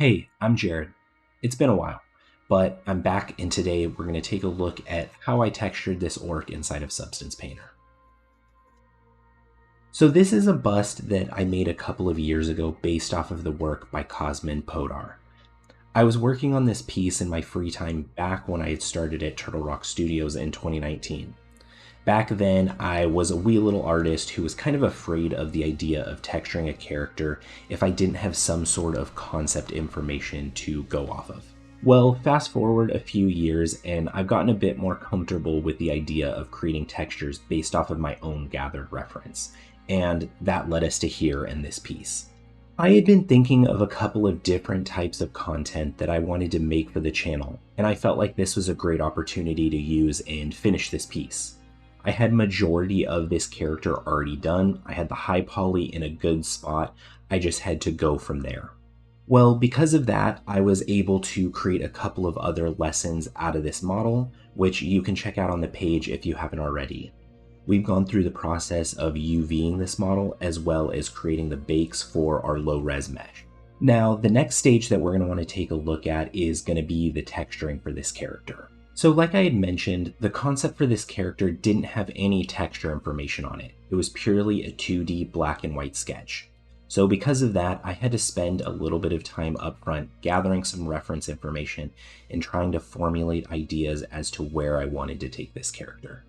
Hey, I'm Jared. It's been a while, but I'm back, and today we're going to take a look at how I textured this orc inside of Substance Painter. So this is a bust that I made a couple of years ago based off of the work by Cosmin Podar. I was working on this piece in my free time back when I had started at Turtle Rock Studios in 2019. Back then, I was a wee little artist who was kind of afraid of the idea of texturing a character if I didn't have some sort of concept information to go off of. Well, fast forward a few years, and I've gotten a bit more comfortable with the idea of creating textures based off of my own gathered reference, and that led us to here in this piece. I had been thinking of a couple of different types of content that I wanted to make for the channel, and I felt like this was a great opportunity to use and finish this piece. I had majority of this character already done. I had the high poly in a good spot. I just had to go from there. Well, because of that, I was able to create a couple of other lessons out of this model, which you can check out on the page if you haven't already. We've gone through the process of UVing this model as well as creating the bakes for our low-res mesh. Now, the next stage that we're going to want to take a look at is going to be the texturing for this character. So like I had mentioned, the concept for this character didn't have any texture information on it. It was purely a 2D black and white sketch. So because of that, I had to spend a little bit of time up front gathering some reference information and trying to formulate ideas as to where I wanted to take this character.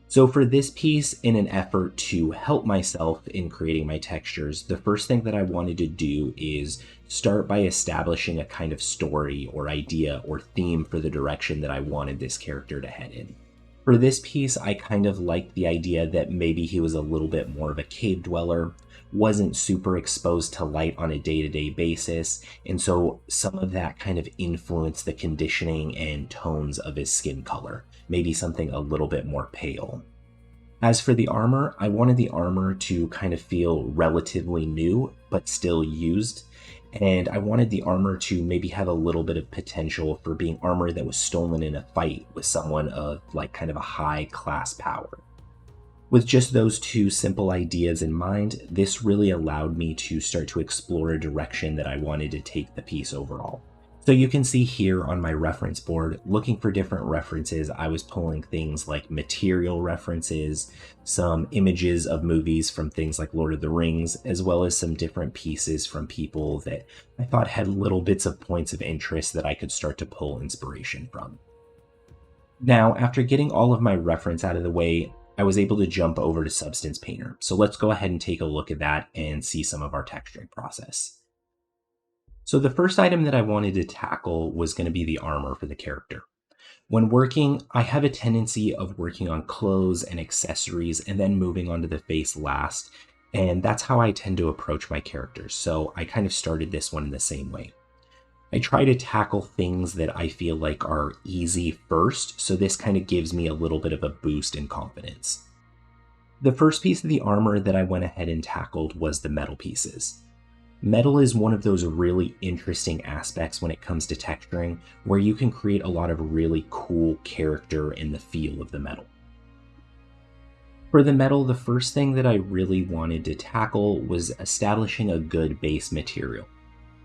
So for this piece, in an effort to help myself in creating my textures, the first thing that I wanted to do is start by establishing a kind of story or idea or theme for the direction that I wanted this character to head in. For this piece, I kind of liked the idea that maybe he was a little bit more of a cave dweller, wasn't super exposed to light on a day-to-day basis, and so some of that kind of influenced the conditioning and tones of his skin color, maybe something a little bit more pale. As for the armor, I wanted the armor to kind of feel relatively new, but still used, and I wanted the armor to maybe have a little bit of potential for being armor that was stolen in a fight with someone of like kind of a high class power. With just those two simple ideas in mind, this really allowed me to start to explore a direction that I wanted to take the piece overall. So you can see here on my reference board, looking for different references, I was pulling things like material references, some images of movies from things like Lord of the Rings, as well as some different pieces from people that I thought had little bits of points of interest that I could start to pull inspiration from. Now, after getting all of my reference out of the way, I was able to jump over to Substance Painter. So let's go ahead and take a look at that and see some of our texturing process. So the first item that I wanted to tackle was going to be the armor for the character. When working, I have a tendency of working on clothes and accessories and then moving on to the face last, and that's how I tend to approach my characters, so I kind of started this one in the same way. I try to tackle things that I feel like are easy first, so this kind of gives me a little bit of a boost in confidence. The first piece of the armor that I went ahead and tackled was the metal pieces. Metal is one of those really interesting aspects when it comes to texturing, where you can create a lot of really cool character in the feel of the metal. For the metal, the first thing that I really wanted to tackle was establishing a good base material.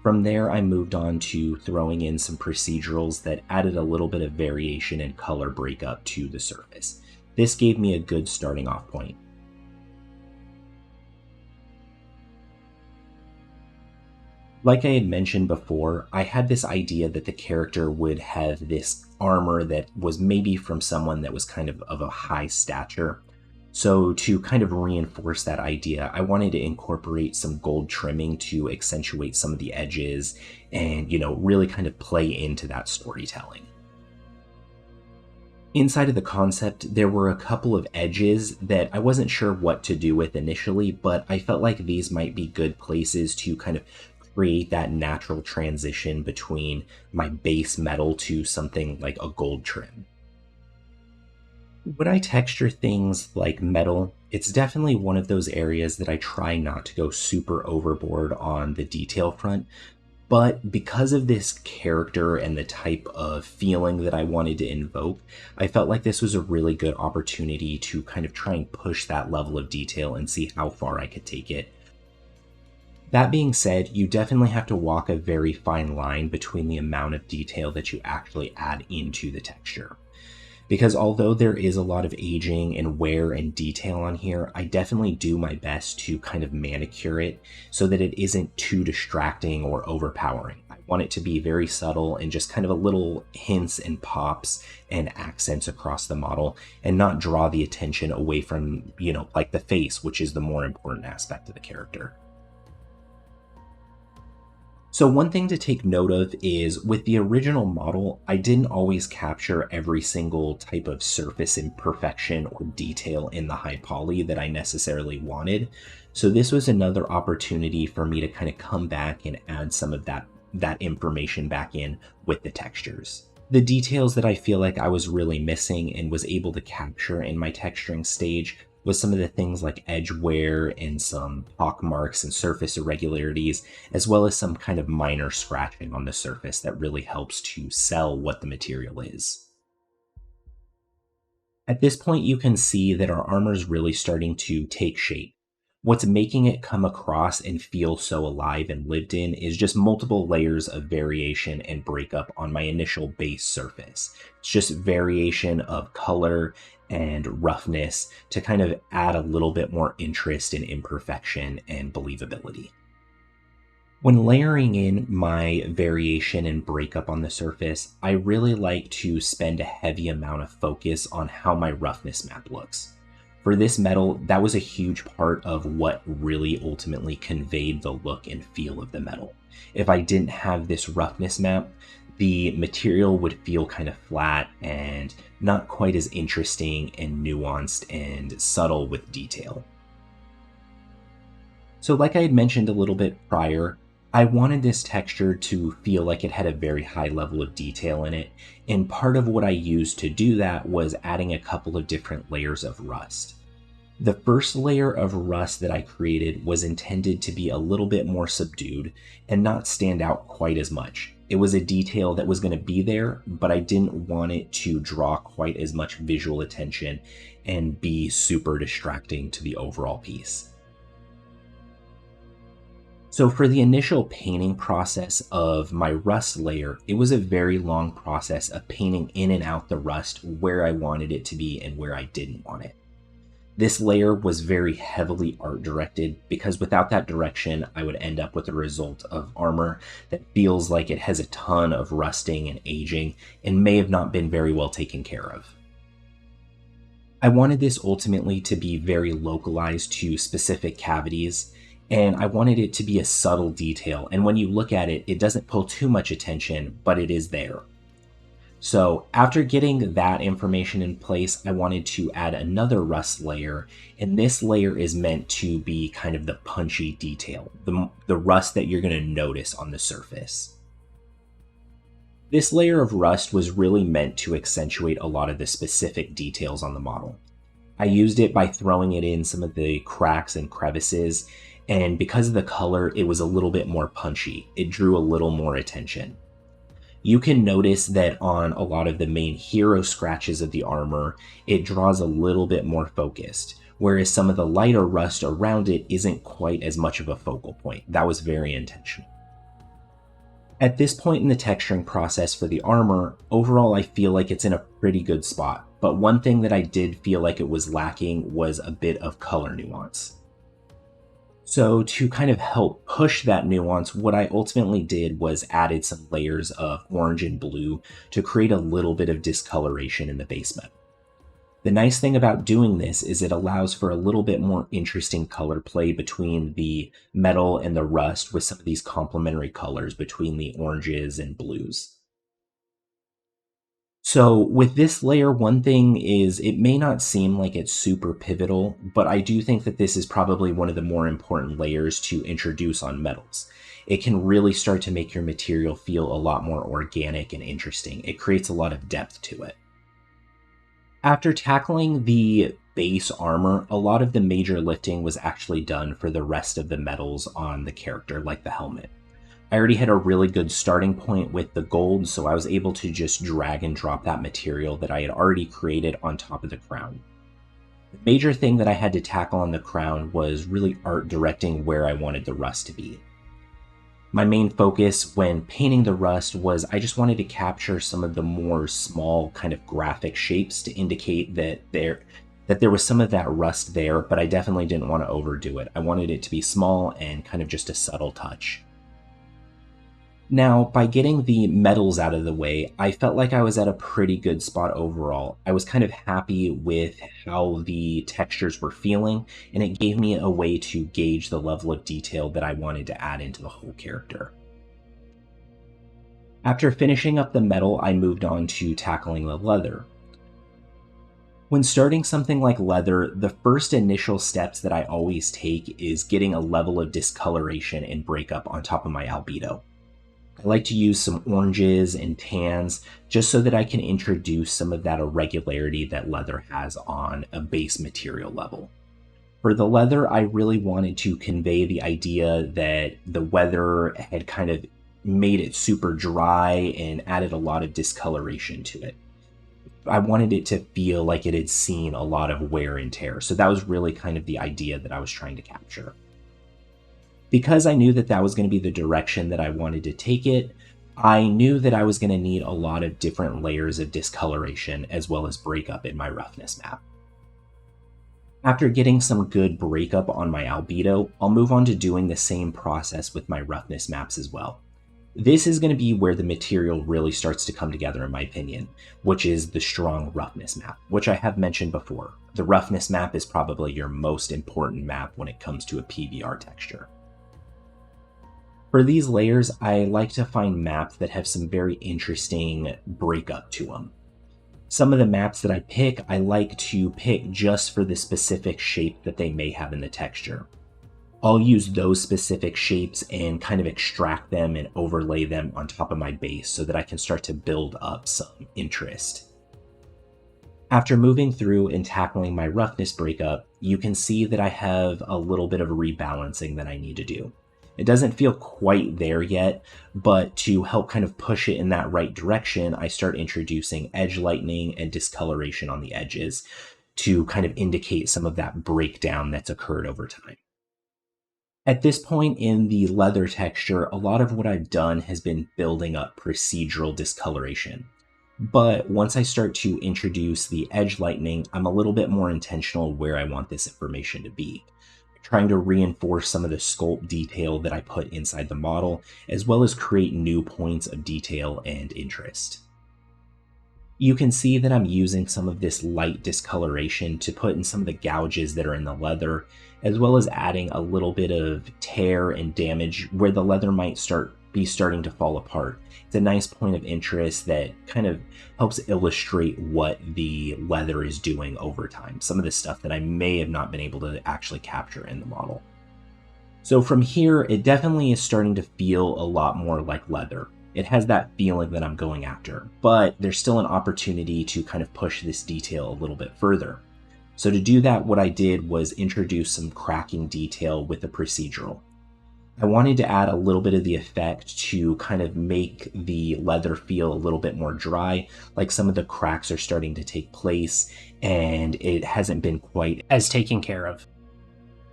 From there, I moved on to throwing in some procedurals that added a little bit of variation and color breakup to the surface. This gave me a good starting off point. Like I had mentioned before, I had this idea that the character would have this armor that was maybe from someone that was kind of a high stature. So to kind of reinforce that idea, I wanted to incorporate some gold trimming to accentuate some of the edges and, really kind of play into that storytelling. Inside of the concept, there were a couple of edges that I wasn't sure what to do with initially, but I felt like these might be good places to kind of create that natural transition between my base metal to something like a gold trim. When I texture things like metal, it's definitely one of those areas that I try not to go super overboard on the detail front, but because of this character and the type of feeling that I wanted to invoke, I felt like this was a really good opportunity to kind of try and push that level of detail and see how far I could take it. That being said, you definitely have to walk a very fine line between the amount of detail that you actually add into the texture. Because although there is a lot of aging and wear and detail on here, I definitely do my best to kind of manicure it so that it isn't too distracting or overpowering. I want it to be very subtle and just kind of a little hints and pops and accents across the model and not draw the attention away from, like the face, which is the more important aspect of the character. So one thing to take note of is with the original model, I didn't always capture every single type of surface imperfection or detail in the high poly that I necessarily wanted. So this was another opportunity for me to kind of come back and add some of that information back in with the textures. The details that I feel like I was really missing and was able to capture in my texturing stage was some of the things like edge wear and some pock marks and surface irregularities, as well as some kind of minor scratching on the surface that really helps to sell what the material is. At this point, you can see that our armor is really starting to take shape. What's making it come across and feel so alive and lived in is just multiple layers of variation and breakup on my initial base surface. It's just variation of color and roughness to kind of add a little bit more interest and imperfection and believability. When layering in my variation and breakup on the surface, I really like to spend a heavy amount of focus on how my roughness map looks. For this metal, that was a huge part of what really ultimately conveyed the look and feel of the metal. If I didn't have this roughness map, the material would feel kind of flat and not quite as interesting and nuanced and subtle with detail. So like I had mentioned a little bit prior, I wanted this texture to feel like it had a very high level of detail in it, and part of what I used to do that was adding a couple of different layers of rust. The first layer of rust that I created was intended to be a little bit more subdued and not stand out quite as much. It was a detail that was going to be there, but I didn't want it to draw quite as much visual attention and be super distracting to the overall piece. So for the initial painting process of my rust layer, it was a very long process of painting in and out the rust where I wanted it to be and where I didn't want it. This layer was very heavily art directed because without that direction, I would end up with a result of armor that feels like it has a ton of rusting and aging and may have not been very well taken care of. I wanted this ultimately to be very localized to specific cavities, and I wanted it to be a subtle detail, and when you look at it, it doesn't pull too much attention, but it is there. So after getting that information in place, I wanted to add another rust layer, and this layer is meant to be kind of the punchy detail, the rust that you're going to notice on the surface. This layer of rust was really meant to accentuate a lot of the specific details on the model. I used it by throwing it in some of the cracks and crevices, and because of the color, it was a little bit more punchy. It drew a little more attention. You can notice that on a lot of the main hero scratches of the armor, it draws a little bit more focused, whereas some of the lighter rust around it isn't quite as much of a focal point. That was very intentional. At this point in the texturing process for the armor, overall I feel like it's in a pretty good spot, but one thing that I did feel like it was lacking was a bit of color nuance. So to kind of help push that nuance, what I ultimately did was added some layers of orange and blue to create a little bit of discoloration in the base metal. The nice thing about doing this is it allows for a little bit more interesting color play between the metal and the rust with some of these complementary colors between the oranges and blues. So with this layer, one thing is it may not seem like it's super pivotal, but I do think that this is probably one of the more important layers to introduce on metals. It can really start to make your material feel a lot more organic and interesting. It creates a lot of depth to it. After tackling the base armor, a lot of the major lifting was actually done for the rest of the metals on the character, like the helmet. I already had a really good starting point with the gold, so I was able to just drag and drop that material that I had already created on top of the crown. The major thing that I had to tackle on the crown was really art directing where I wanted the rust to be. My main focus when painting the rust was I just wanted to capture some of the more small kind of graphic shapes to indicate that there was some of that rust there, but I definitely didn't want to overdo it. I wanted it to be small and kind of just a subtle touch. Now, by getting the metals out of the way, I felt like I was at a pretty good spot overall. I was kind of happy with how the textures were feeling, and it gave me a way to gauge the level of detail that I wanted to add into the whole character. After finishing up the metal, I moved on to tackling the leather. When starting something like leather, the first initial steps that I always take is getting a level of discoloration and breakup on top of my albedo. I like to use some oranges and tans just so that I can introduce some of that irregularity that leather has on a base material level. For the leather, I really wanted to convey the idea that the weather had kind of made it super dry and added a lot of discoloration to it. I wanted it to feel like it had seen a lot of wear and tear, so that was really kind of the idea that I was trying to capture. Because I knew that that was going to be the direction that I wanted to take it, I knew that I was going to need a lot of different layers of discoloration as well as breakup in my roughness map. After getting some good breakup on my albedo, I'll move on to doing the same process with my roughness maps as well. This is going to be where the material really starts to come together in my opinion, which is the strong roughness map, which I have mentioned before. The roughness map is probably your most important map when it comes to a PBR texture. For these layers, I like to find maps that have some very interesting breakup to them. Some of the maps that I like to pick just for the specific shape that they may have in the texture. I'll use those specific shapes and kind of extract them and overlay them on top of my base so that I can start to build up some interest. After moving through and tackling my roughness breakup, you can see that I have a little bit of a rebalancing that I need to do. It doesn't feel quite there yet, but to help kind of push it in that right direction, I start introducing edge lightening and discoloration on the edges to kind of indicate some of that breakdown that's occurred over time. At this point in the leather texture, a lot of what I've done has been building up procedural discoloration. But once I start to introduce the edge lightening, I'm a little bit more intentional where I want this information to be, trying to reinforce some of the sculpt detail that I put inside the model, as well as create new points of detail and interest. You can see that I'm using some of this light discoloration to put in some of the gouges that are in the leather, as well as adding a little bit of tear and damage where the leather might be starting to fall apart. It's a nice point of interest that kind of helps illustrate what the leather is doing over time, some of the stuff that I may have not been able to actually capture in the model. So from here, it definitely is starting to feel a lot more like leather. It has that feeling that I'm going after, but there's still an opportunity to kind of push this detail a little bit further. So to do that, what I did was introduce some cracking detail with the procedural. I wanted to add a little bit of the effect to kind of make the leather feel a little bit more dry, like some of the cracks are starting to take place and it hasn't been quite as taken care of.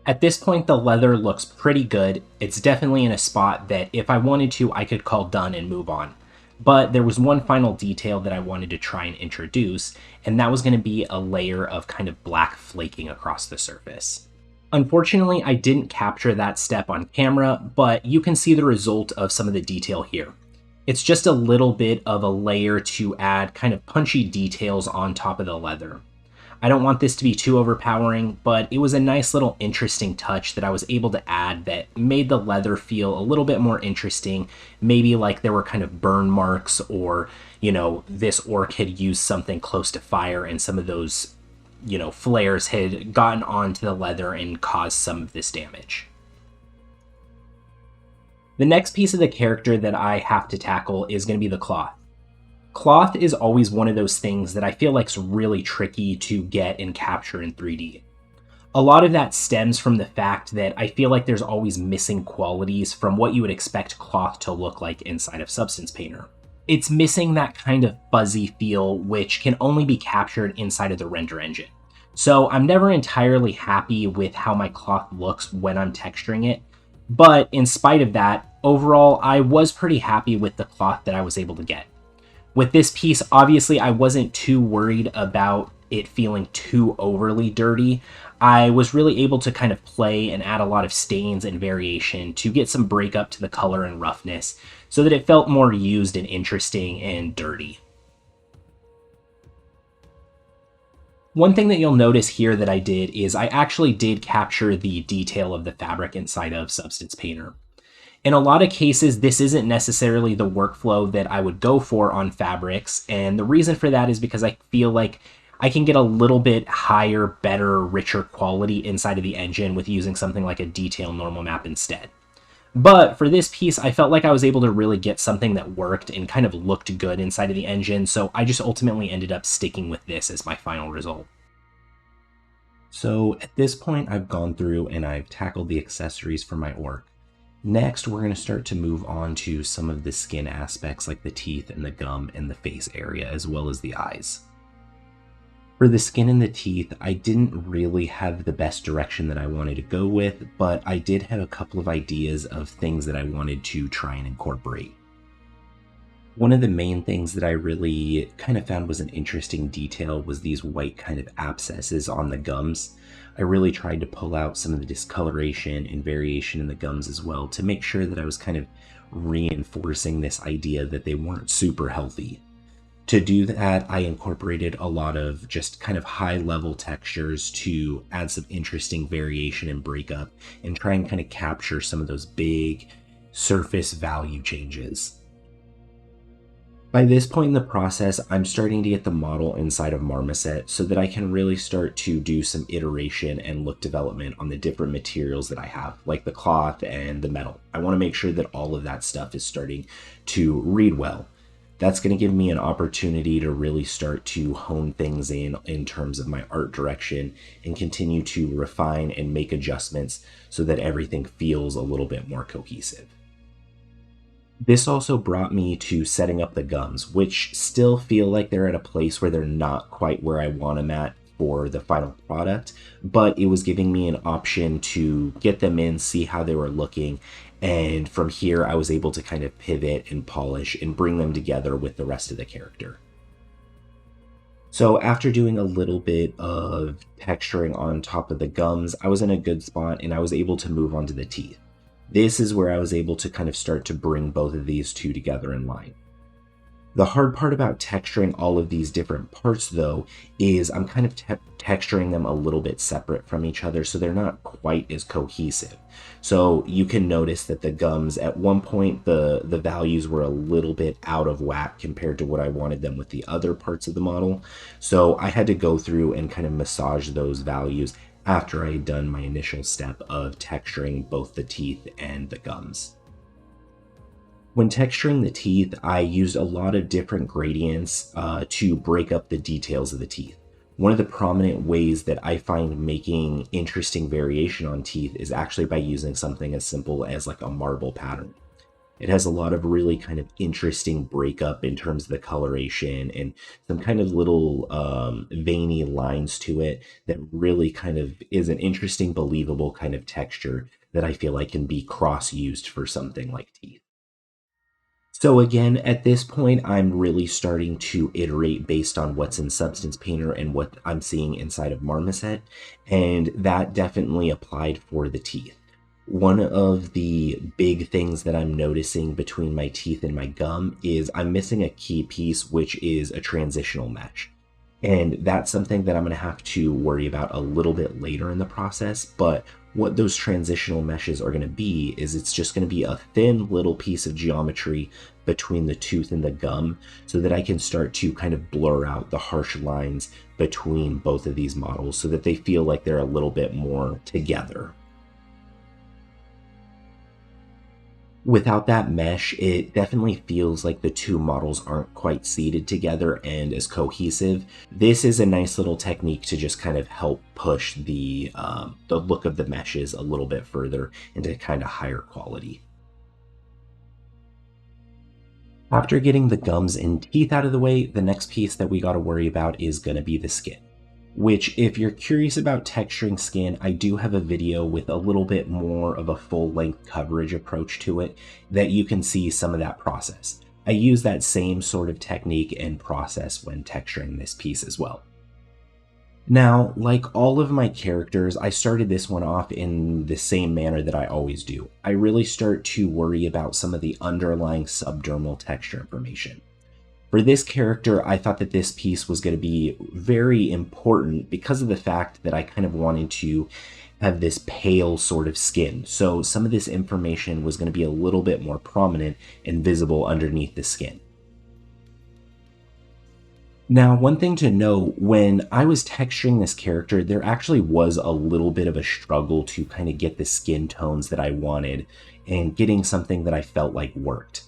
At this point, the leather looks pretty good. It's definitely in a spot that if I wanted to, I could call done and move on. But there was one final detail that I wanted to try and introduce, and that was going to be a layer of kind of black flaking across the surface. Unfortunately, I didn't capture that step on camera, but you can see the result of some of the detail here. It's just a little bit of a layer to add kind of punchy details on top of the leather. I don't want this to be too overpowering, but it was a nice little interesting touch that I was able to add that made the leather feel a little bit more interesting, maybe like there were kind of burn marks or, this orc had used something close to fire and some of those flares had gotten onto the leather and caused some of this damage. The next piece of the character that I have to tackle is going to be the cloth. Cloth is always one of those things that I feel like is really tricky to get and capture in 3D. A lot of that stems from the fact that I feel like there's always missing qualities from what you would expect cloth to look like inside of Substance Painter. It's missing that kind of fuzzy feel which can only be captured inside of the render engine. So I'm never entirely happy with how my cloth looks when I'm texturing it. But in spite of that, overall, I was pretty happy with the cloth that I was able to get. With this piece, obviously, I wasn't too worried about it feeling too overly dirty. I was really able to kind of play and add a lot of stains and variation to get some breakup to the color and roughness so that it felt more used and interesting and dirty. One thing that you'll notice here that I did is I actually did capture the detail of the fabric inside of Substance Painter. In a lot of cases, this isn't necessarily the workflow that I would go for on fabrics, and the reason for that is because I feel like I can get a little bit higher, better, richer quality inside of the engine with using something like a detail normal map instead. But for this piece, I felt like I was able to really get something that worked and kind of looked good inside of the engine, so I just ultimately ended up sticking with this as my final result. So at this point, I've gone through and I've tackled the accessories for my orc. Next, we're going to start to move on to some of the skin aspects like the teeth and the gum and the face area, as well as the eyes. For the skin and the teeth, I didn't really have the best direction that I wanted to go with, but I did have a couple of ideas of things that I wanted to try and incorporate. One of the main things that I really kind of found was an interesting detail was these white kind of abscesses on the gums. I really tried to pull out some of the discoloration and variation in the gums as well to make sure that I was kind of reinforcing this idea that they weren't super healthy. To do that, I incorporated a lot of just kind of high-level textures to add some interesting variation and breakup and try and kind of capture some of those big surface value changes. By this point in the process, I'm starting to get the model inside of Marmoset so that I can really start to do some iteration and look development on the different materials that I have, like the cloth and the metal. I want to make sure that all of that stuff is starting to read well. That's going to give me an opportunity to really start to hone things in terms of my art direction and continue to refine and make adjustments so that everything feels a little bit more cohesive. This also brought me to setting up the gums, which still feel like they're at a place where they're not quite where I want them at for the final product, but it was giving me an option to get them in, see how they were looking, and from here I was able to kind of pivot and polish and bring them together with the rest of the character. So after doing a little bit of texturing on top of the gums, I was in a good spot and I was able to move on to the teeth. This is where I was able to kind of start to bring both of these two together in line. The hard part about texturing all of these different parts, though, is I'm kind of texturing them a little bit separate from each other, so they're not quite as cohesive. So you can notice that the gums, at one point, the values were a little bit out of whack compared to what I wanted them with the other parts of the model. So I had to go through and kind of massage those values after I had done my initial step of texturing both the teeth and the gums. When texturing the teeth, I used a lot of different gradients to break up the details of the teeth. One of the prominent ways that I find making interesting variation on teeth is actually by using something as simple as like a marble pattern. It has a lot of really kind of interesting breakup in terms of the coloration and some kind of little veiny lines to it that really kind of is an interesting, believable kind of texture that I feel like can be cross-used for something like teeth. So again, at this point, I'm really starting to iterate based on what's in Substance Painter and what I'm seeing inside of Marmoset, and that definitely applied for the teeth. One of the big things that I'm noticing between my teeth and my gum is I'm missing a key piece, which is a transitional mesh. And that's something that I'm going to have to worry about a little bit later in the process, but what those transitional meshes are going to be is it's just going to be a thin little piece of geometry between the tooth and the gum so that I can start to kind of blur out the harsh lines between both of these models so that they feel like they're a little bit more together. Without that mesh, it definitely feels like the two models aren't quite seated together and as cohesive. This is a nice little technique to just kind of help push the look of the meshes a little bit further into kind of higher quality. After getting the gums and teeth out of the way, the next piece that we got to worry about is going to be the skin. which if you're curious about texturing skin, I do have a video with a little bit more of a full-length coverage approach to it that you can see some of that process. I use that same sort of technique and process when texturing this piece as well. Now, like all of my characters, I started this one off in the same manner that I always do. I really start to worry about some of the underlying subdermal texture information. For this character, I thought that this piece was going to be very important because of the fact that I kind of wanted to have this pale sort of skin. So some of this information was going to be a little bit more prominent and visible underneath the skin. Now, one thing to know, when I was texturing this character, there actually was a little bit of a struggle to kind of get the skin tones that I wanted and getting something that I felt like worked.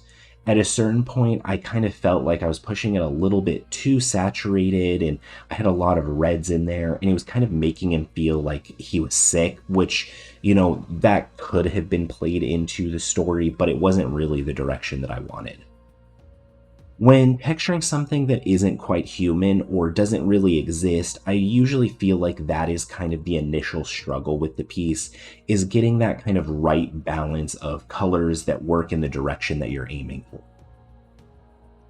At a certain point, I kind of felt like I was pushing it a little bit too saturated, and I had a lot of reds in there, and it was kind of making him feel like he was sick, which, that could have been played into the story, but it wasn't really the direction that I wanted. When texturing something that isn't quite human or doesn't really exist, I usually feel like that is kind of the initial struggle with the piece, is getting that kind of right balance of colors that work in the direction that you're aiming for.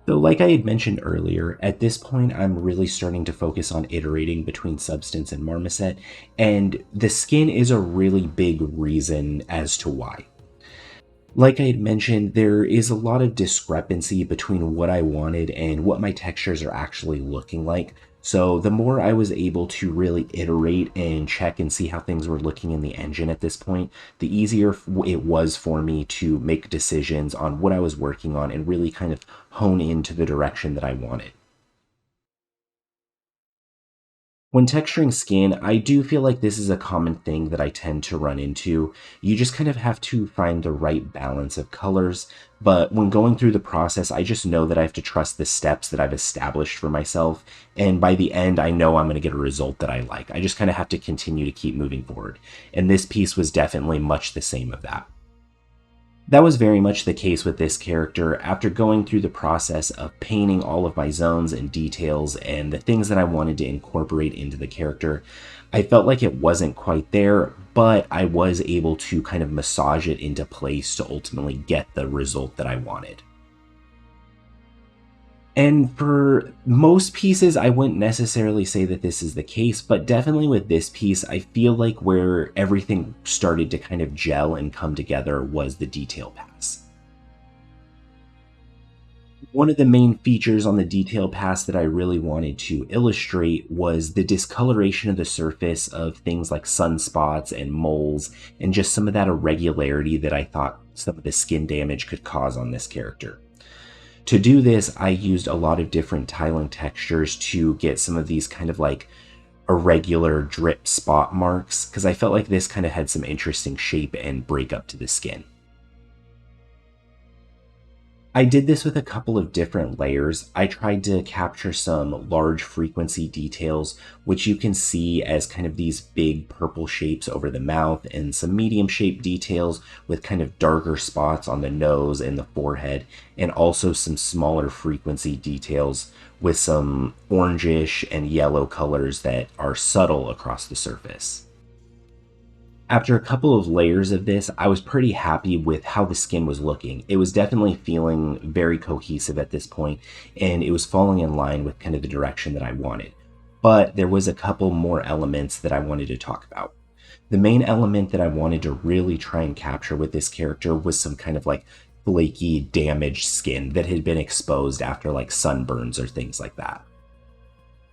So like I had mentioned earlier, at this point I'm really starting to focus on iterating between substance and marmoset, and the skin is a really big reason as to why. Like I had mentioned, there is a lot of discrepancy between what I wanted and what my textures are actually looking like. So the more I was able to really iterate and check and see how things were looking in the engine at this point, the easier it was for me to make decisions on what I was working on and really kind of hone into the direction that I wanted. When texturing skin, I do feel like this is a common thing that I tend to run into. You just kind of have to find the right balance of colors, but when going through the process, I just know that I have to trust the steps that I've established for myself, and by the end, I know I'm going to get a result that I like. I just kind of have to continue to keep moving forward, and this piece was definitely much the same of that. That was very much the case with this character. After going through the process of painting all of my zones and details and the things that I wanted to incorporate into the character, I felt like it wasn't quite there, but I was able to kind of massage it into place to ultimately get the result that I wanted. And for most pieces, I wouldn't necessarily say that this is the case, but definitely with this piece, I feel like where everything started to kind of gel and come together was the detail pass. One of the main features on the detail pass that I really wanted to illustrate was the discoloration of the surface of things like sunspots and moles, and just some of that irregularity that I thought some of the skin damage could cause on this character. To do this, I used a lot of different tiling textures to get some of these kind of like irregular drip spot marks, because I felt like this kind of had some interesting shape and breakup to the skin. I did this with a couple of different layers. I tried to capture some large frequency details, which you can see as kind of these big purple shapes over the mouth, and some medium shaped details with kind of darker spots on the nose and the forehead, and also some smaller frequency details with some orangish and yellow colors that are subtle across the surface. After a couple of layers of this, I was pretty happy with how the skin was looking. It was definitely feeling very cohesive at this point, and it was falling in line with kind of the direction that I wanted. But there was a couple more elements that I wanted to talk about. The main element that I wanted to really try and capture with this character was some kind of like flaky, damaged skin that had been exposed after like sunburns or things like that.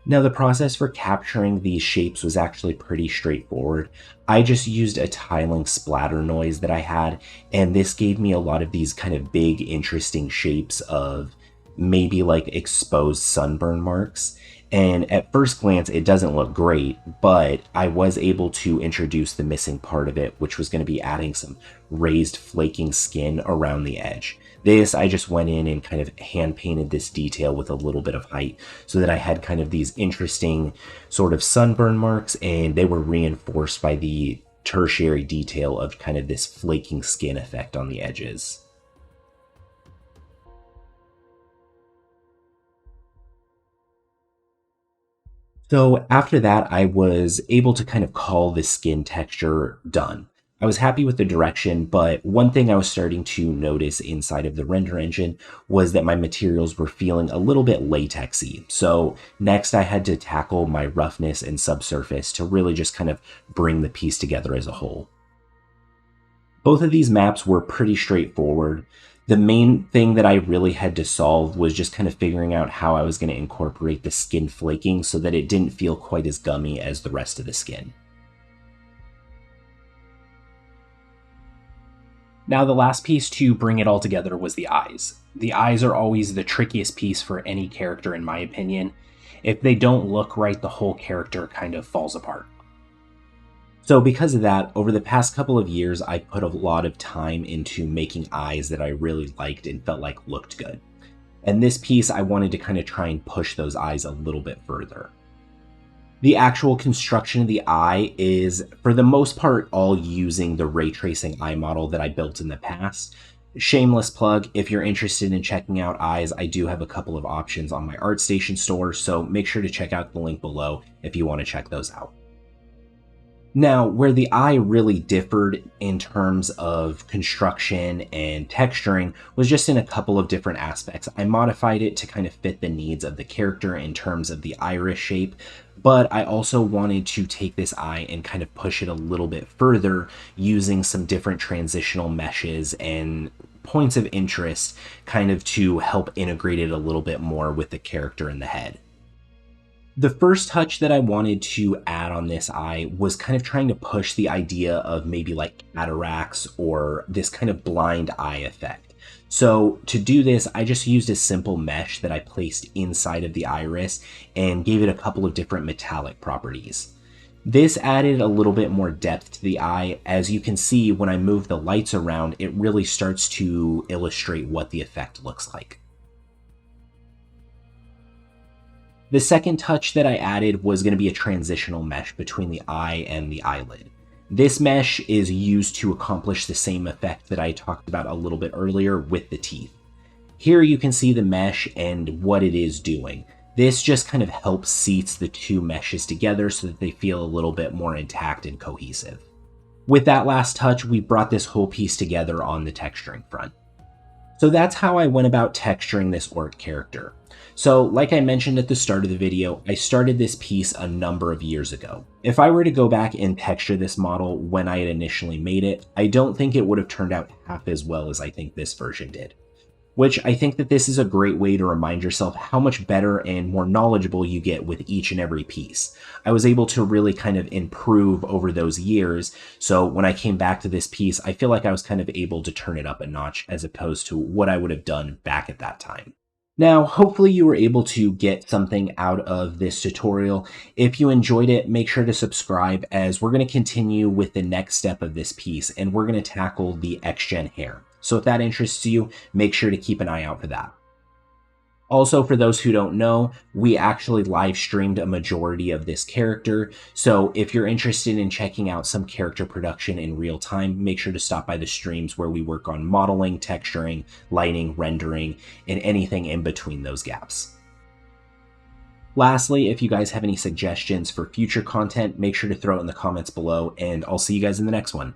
Now, the process for capturing these shapes was actually pretty straightforward. I just used a tiling splatter noise that I had, and this gave me a lot of these kind of big, interesting shapes of maybe like exposed sunburn marks. And at first glance, it doesn't look great, but I was able to introduce the missing part of it, which was going to be adding some raised flaking skin around the edge. This, I just went in and kind of hand painted this detail with a little bit of height so that I had kind of these interesting sort of sunburn marks, and they were reinforced by the tertiary detail of kind of this flaking skin effect on the edges. So after that, I was able to kind of call the skin texture done. I was happy with the direction, but one thing I was starting to notice inside of the render engine was that my materials were feeling a little bit latexy. So next I had to tackle my roughness and subsurface to really just kind of bring the piece together as a whole. Both of these maps were pretty straightforward. The main thing that I really had to solve was just kind of figuring out how I was going to incorporate the skin flaking so that it didn't feel quite as gummy as the rest of the skin. Now, the last piece to bring it all together was the eyes. The eyes are always the trickiest piece for any character, in my opinion. If they don't look right, the whole character kind of falls apart. So because of that, over the past couple of years, I put a lot of time into making eyes that I really liked and felt like looked good. And this piece, I wanted to kind of try and push those eyes a little bit further. The actual construction of the eye is, for the most part, all using the ray tracing eye model that I built in the past. Shameless plug, if you're interested in checking out eyes, I do have a couple of options on my ArtStation store, so make sure to check out the link below if you want to check those out. Now, where the eye really differed in terms of construction and texturing was just in a couple of different aspects. I modified it to kind of fit the needs of the character in terms of the iris shape, but I also wanted to take this eye and kind of push it a little bit further using some different transitional meshes and points of interest kind of to help integrate it a little bit more with the character in the head. The first touch that I wanted to add on this eye was kind of trying to push the idea of maybe like cataracts or this kind of blind eye effect. So to do this, I just used a simple mesh that I placed inside of the iris and gave it a couple of different metallic properties. This added a little bit more depth to the eye. As you can see, when I move the lights around, it really starts to illustrate what the effect looks like. The second touch that I added was going to be a transitional mesh between the eye and the eyelid. This mesh is used to accomplish the same effect that I talked about a little bit earlier with the teeth. Here you can see the mesh and what it is doing. This just kind of helps seats the two meshes together so that they feel a little bit more intact and cohesive. With that last touch, we brought this whole piece together on the texturing front. So that's how I went about texturing this ORC character. So like I mentioned at the start of the video, I started this piece a number of years ago. If I were to go back and texture this model when I had initially made it, I don't think it would have turned out half as well as I think this version did. Which I think that this is a great way to remind yourself how much better and more knowledgeable you get with each and every piece. I was able to really kind of improve over those years, so when I came back to this piece, I feel like I was kind of able to turn it up a notch as opposed to what I would have done back at that time. Now, hopefully you were able to get something out of this tutorial. If you enjoyed it, make sure to subscribe as we're going to continue with the next step of this piece and we're going to tackle the X-Gen hair. So if that interests you, make sure to keep an eye out for that. Also, for those who don't know, we actually live streamed a majority of this character, so if you're interested in checking out some character production in real time, make sure to stop by the streams where we work on modeling, texturing, lighting, rendering, and anything in between those gaps. Lastly, if you guys have any suggestions for future content, make sure to throw it in the comments below, and I'll see you guys in the next one.